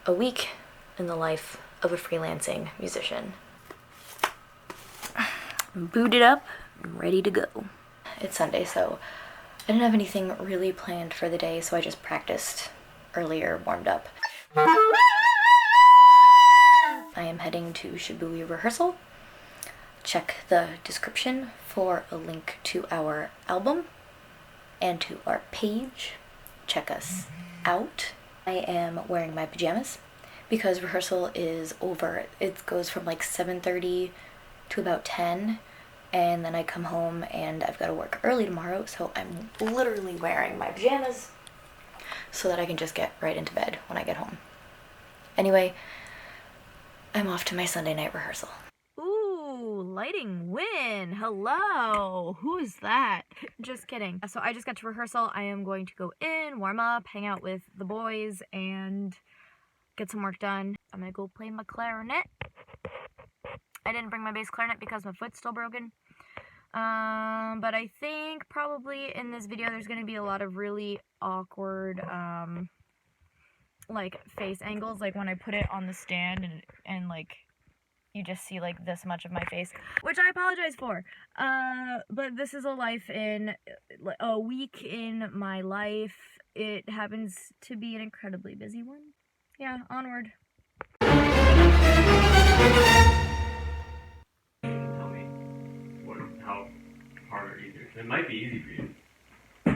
a week in the life of a freelancing musician. I'm booted up, I'm ready to go. It's Sunday, so I didn't have anything really planned for the day, so I just practiced earlier, warmed up. I am heading to Shibui rehearsal. Check the description for a link to our album and to our page. Check us out. I am wearing my pajamas because rehearsal is over. It goes from like 7:30 to about 10, and then I come home and I've got to work early tomorrow, so I'm literally wearing my pajamas so that I can just get right into bed when I get home. Anyway, I'm off to my Sunday night rehearsal. Ooh, lighting win. Hello. Who is that? Just kidding. So I just got to rehearsal. I am going to go in, warm up, hang out with the boys, and get some work done. I'm gonna go play my clarinet. I didn't bring my bass clarinet because my foot's still broken. But I think probably in this video there's gonna be a lot of really awkward, like face angles, like when I put it on the stand and like you just see like this much of my face, which I apologize for. But this is a week in my life. It happens to be an incredibly busy one. Yeah, onward. Tell me how hard or easier. It might be easy for you.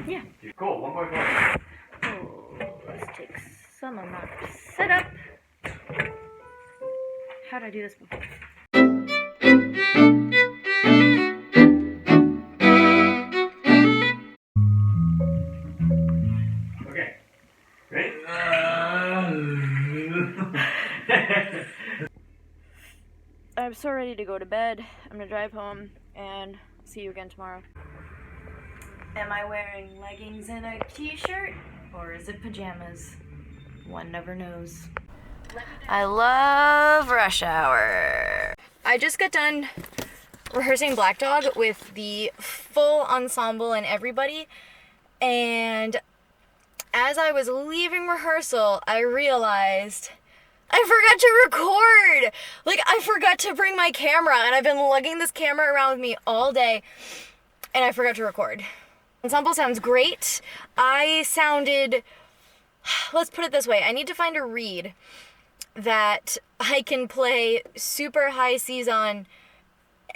Yeah. Cool, 1.4. Oh, let's take some of my setup. How did I do this before? Okay. Ready? I'm so ready to go to bed. I'm gonna drive home and see you again tomorrow. Am I wearing leggings and a t-shirt? Or is it pajamas? One never knows. I love Rush Hour. I just got done rehearsing Black Dog with the full ensemble and everybody, and as I was leaving rehearsal, I realized I forgot to record. Like, I forgot to bring my camera, and I've been lugging this camera around with me all day, and I forgot to record. Ensemble sounds great. Let's put it this way, I need to find a reed that I can play super high C's on,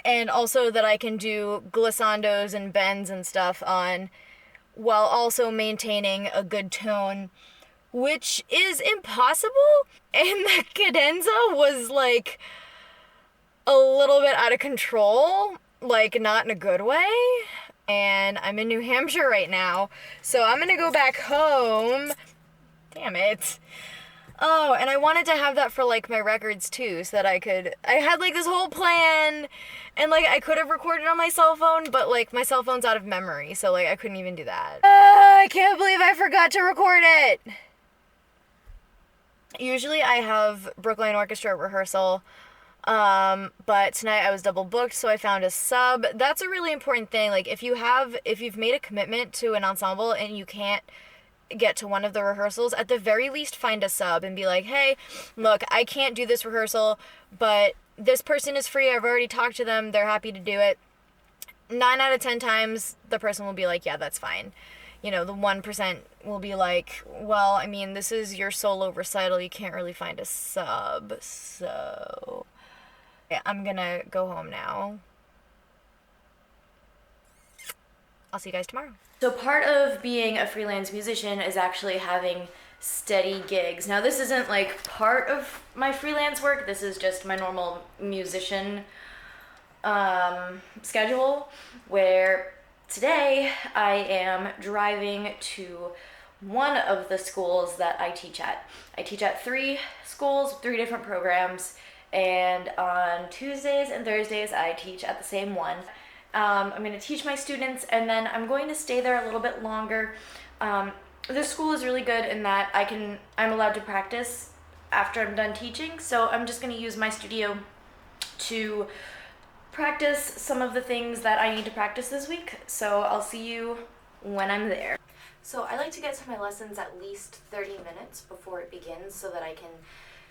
and also that I can do glissandos and bends and stuff on, while also maintaining a good tone, which is impossible. And the cadenza was like a little bit out of control, like not in a good way. And I'm in New Hampshire right now, so I'm gonna go back home. Damn it. Oh, and I wanted to have that for like my records too, so that I had like this whole plan, and like I could have recorded on my cell phone, but like my cell phone's out of memory, so like I couldn't even do that. I can't believe I forgot to record it. Usually I have Brookline Orchestra rehearsal, but tonight I was double booked, so I found a sub. That's a really important thing. Like if you've made a commitment to an ensemble and you can't get to one of the rehearsals, at the very least find a sub and be like, hey, look, I can't do this rehearsal, but this person is free, I've already talked to them, they're happy to do it. 9 out of 10 times the person will be like, yeah, that's fine. You know, the 1% will be like, well, I mean, this is your solo recital, you can't really find a sub, so yeah, I'm gonna go home now. I'll see you guys tomorrow. So part of being a freelance musician is actually having steady gigs. Now this isn't like part of my freelance work, this is just my normal musician schedule, where today I am driving to one of the schools that I teach at. I teach at 3 schools, 3 different programs, and on Tuesdays and Thursdays I teach at the same one. I'm going to teach my students, and then I'm going to stay there a little bit longer. This school is really good in that I'm allowed to practice after I'm done teaching, so I'm just going to use my studio to practice some of the things that I need to practice this week. So I'll see you when I'm there. So I like to get to my lessons at least 30 minutes before it begins so that I can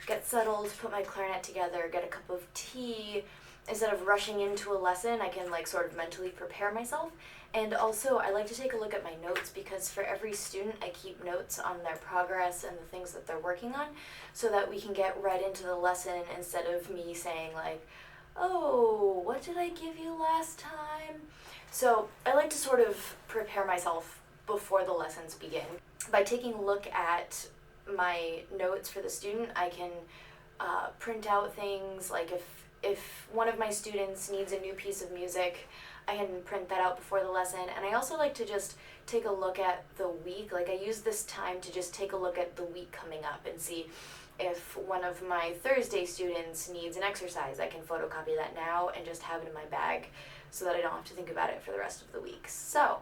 get settled, put my clarinet together, get a cup of tea. Instead of rushing into a lesson, I can like sort of mentally prepare myself. And also, I like to take a look at my notes because for every student, I keep notes on their progress and the things that they're working on so that we can get right into the lesson instead of me saying like, oh, what did I give you last time? So I like to sort of prepare myself before the lessons begin. By taking a look at my notes for the student, I can print out things like if one of my students needs a new piece of music, I can print that out before the lesson. And I also like to just take a look at the week. Like I use this time to just take a look at the week coming up and see if one of my Thursday students needs an exercise. I can photocopy that now and just have it in my bag so that I don't have to think about it for the rest of the week. So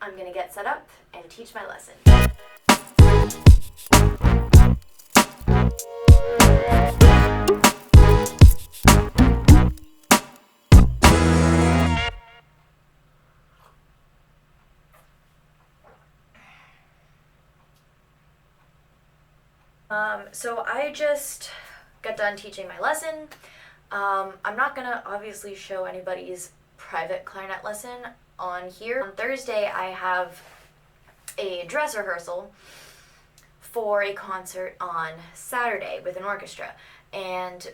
I'm gonna get set up and teach my lesson. So I just got done teaching my lesson. I'm not gonna obviously show anybody's private clarinet lesson on here. On Thursday, I have a dress rehearsal for a concert on Saturday with an orchestra. And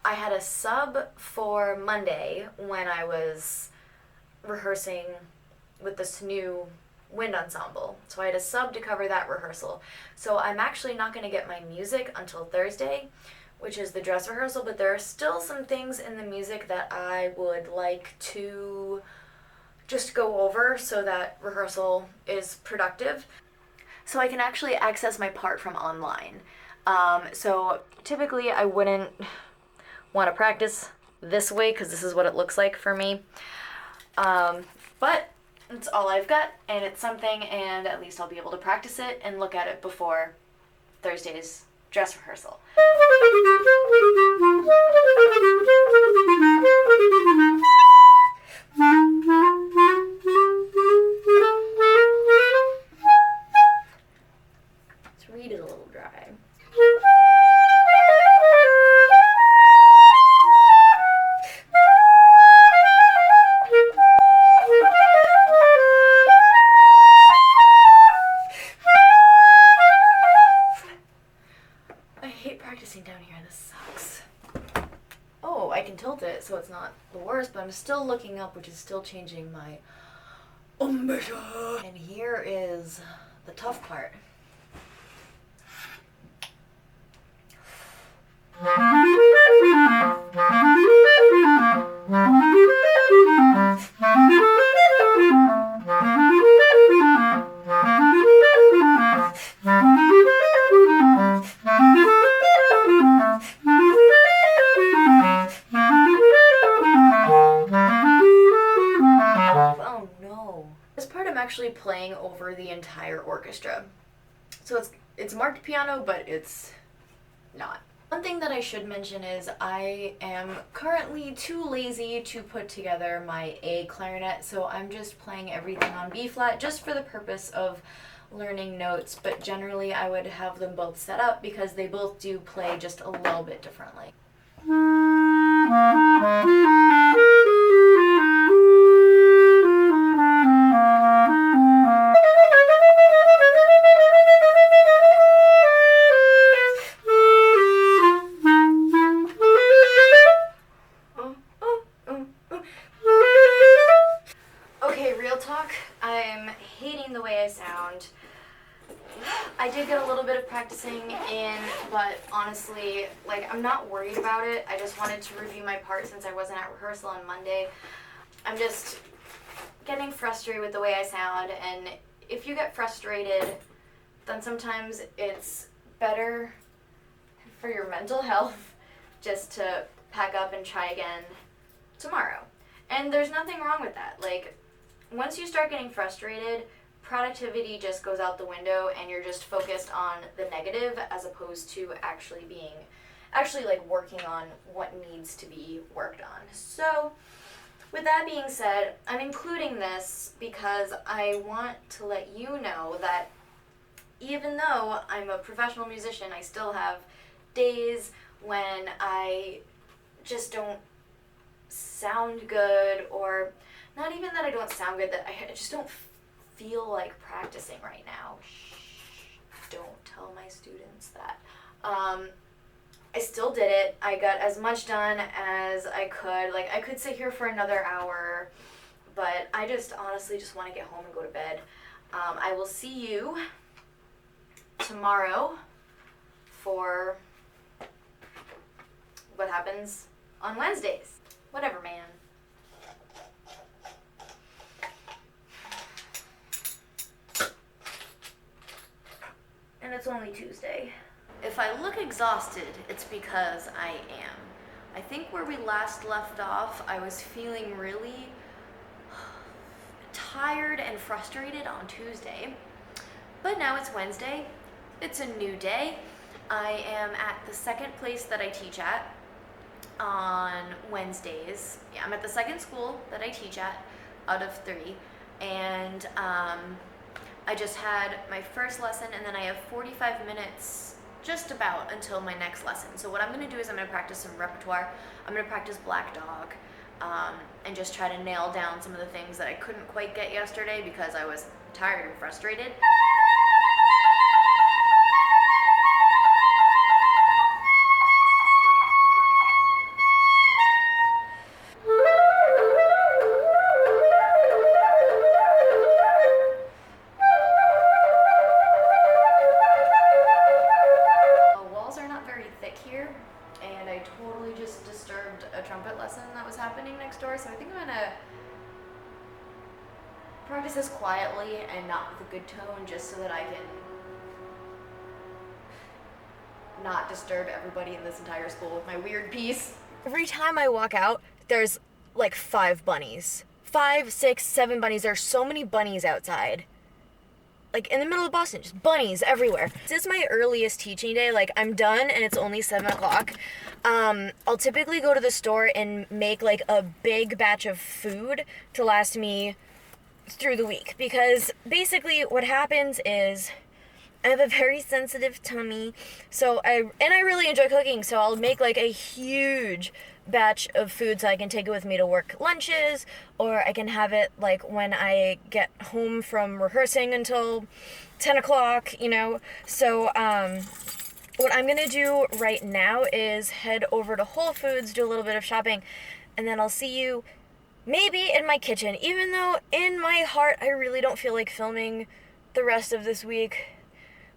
I had a sub for Monday when I was rehearsing with this new wind ensemble. So I had a sub to cover that rehearsal. So I'm actually not going to get my music until Thursday, which is the dress rehearsal, but there are still some things in the music that I would like to just go over so that rehearsal is productive. So I can actually access my part from online. So typically I wouldn't want to practice this way because this is what it looks like for me. But it's all I've got, and it's something, and at least I'll be able to practice it and look at it before Thursday's dress rehearsal. Let's read it a little dry. Down here, this sucks. Oh, I can tilt it so it's not the worst, but I'm still looking up, which is still changing my measure. And here is the tough part. Actually playing over the entire orchestra. So it's marked piano, but it's not. One thing that I should mention is I am currently too lazy to put together my A clarinet, so I'm just playing everything on B flat just for the purpose of learning notes, but generally I would have them both set up because they both do play just a little bit differently. I'm hating the way I sound. I did get a little bit of practicing in, but honestly, like, I'm not worried about it. I just wanted to review my part since I wasn't at rehearsal on Monday. I'm just getting frustrated with the way I sound, and if you get frustrated, then sometimes it's better for your mental health just to pack up and try again tomorrow. And there's nothing wrong with that. Like, once you start getting frustrated, productivity just goes out the window and you're just focused on the negative as opposed to actually like working on what needs to be worked on. So With that being said, I'm including this because I want to let you know that even though I'm a professional musician, I still have days when I just don't sound good, or not even that I don't sound good, that I just don't feel like practicing right now. Shh, don't tell my students that. I still did it. I got as much done as I could. Like, I could sit here for another hour, but I just honestly just want to get home and go to bed. I will see you tomorrow for what happens on Wednesdays. Whatever, man. And it's only Tuesday. If I look exhausted, it's because I am. I think where we last left off, I was feeling really tired and frustrated on Tuesday. But now it's Wednesday. It's a new day. I am at the second place that I teach at on Wednesdays. Yeah, I'm at the second school that I teach at out of 3. And I just had my first lesson, and then I have 45 minutes just about until my next lesson. So what I'm going to do is I'm going to practice some repertoire. I'm going to practice Black Dog, and just try to nail down some of the things that I couldn't quite get yesterday because I was tired and frustrated. So I think I'm gonna practice this quietly and not with a good tone, just so that I can not disturb everybody in this entire school with my weird piece. Every time I walk out, there's like 5 bunnies. 5, 6, 7 bunnies. There's so many bunnies outside. Like, in the middle of Boston, just bunnies everywhere. This is my earliest teaching day. Like, I'm done and it's only 7 o'clock. I'll typically go to the store and make, like, a big batch of food to last me through the week. Because, basically, what happens is I have a very sensitive tummy. So, I really enjoy cooking. So, I'll make, like, a huge batch of food so I can take it with me to work lunches, or I can have it like when I get home from rehearsing until 10 o'clock, you know. So what I'm gonna do right now is head over to Whole Foods, do a little bit of shopping, and then I'll see you maybe in my kitchen, even though in my heart I really don't feel like filming the rest of this week.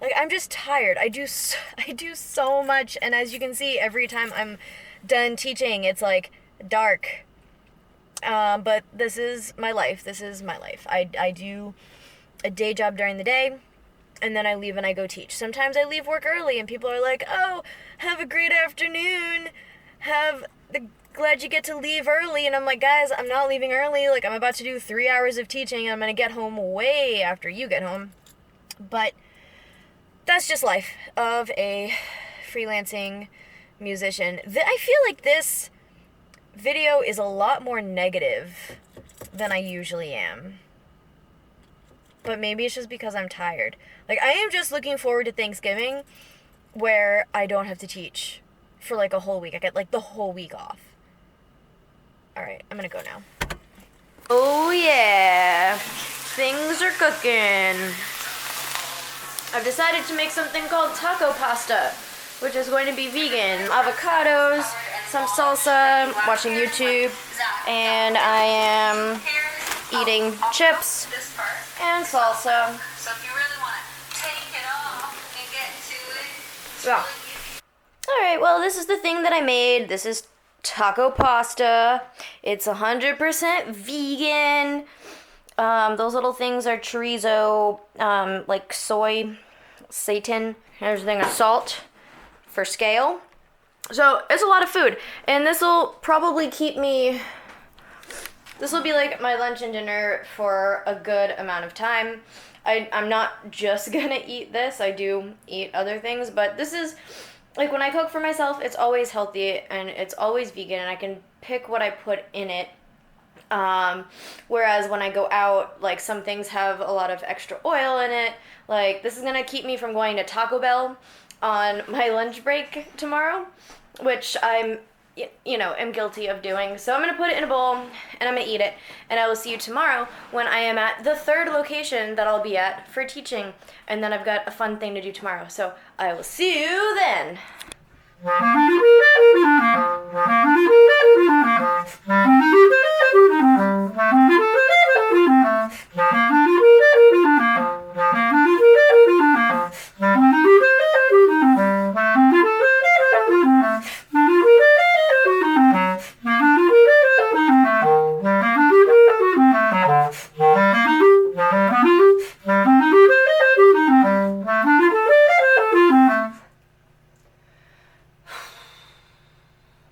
Like, I'm just tired. I do so much, and as you can see, every time I'm done teaching, it's like dark. But this is my life. I do a day job during the day, and then I leave and I go teach. Sometimes I leave work early, and people are like, "Oh, have a great afternoon. Glad you get to leave early." And I'm like, "Guys, I'm not leaving early. Like, I'm about to do 3 hours of teaching, and I'm gonna get home way after you get home." But that's just life of a freelancing musician. I feel like this video is a lot more negative than I usually am. But maybe it's just because I'm tired. Like, I am just looking forward to Thanksgiving, where I don't have to teach for like a whole week. I get like the whole week off. Alright, I'm gonna go now. Oh yeah, things are cooking. I've decided to make something called taco pasta, which is going to be vegan. Avocados, some salsa, watching YouTube, and I am eating chips and salsa. So if you really want to take it off and get to it. Yeah. Alright, well, this is the thing that I made. This is taco pasta. It's 100% vegan. Those little things are chorizo, like soy, seitan. Here's a thing of salt for scale. So it's a lot of food, and this will probably keep me, this will be like my lunch and dinner for a good amount of time. I'm not just gonna eat this. I do eat other things, but this is, like, when I cook for myself, it's always healthy and it's always vegan, and I can pick what I put in it Whereas when I go out, like some things have a lot of extra oil in it. Like this is gonna keep me from going to Taco Bell on my lunch break tomorrow, which am guilty of doing. So I'm gonna put it in a bowl and I'm gonna eat it. And I will see you tomorrow when I am at the third location that I'll be at for teaching. And then I've got a fun thing to do tomorrow. So I will see you then.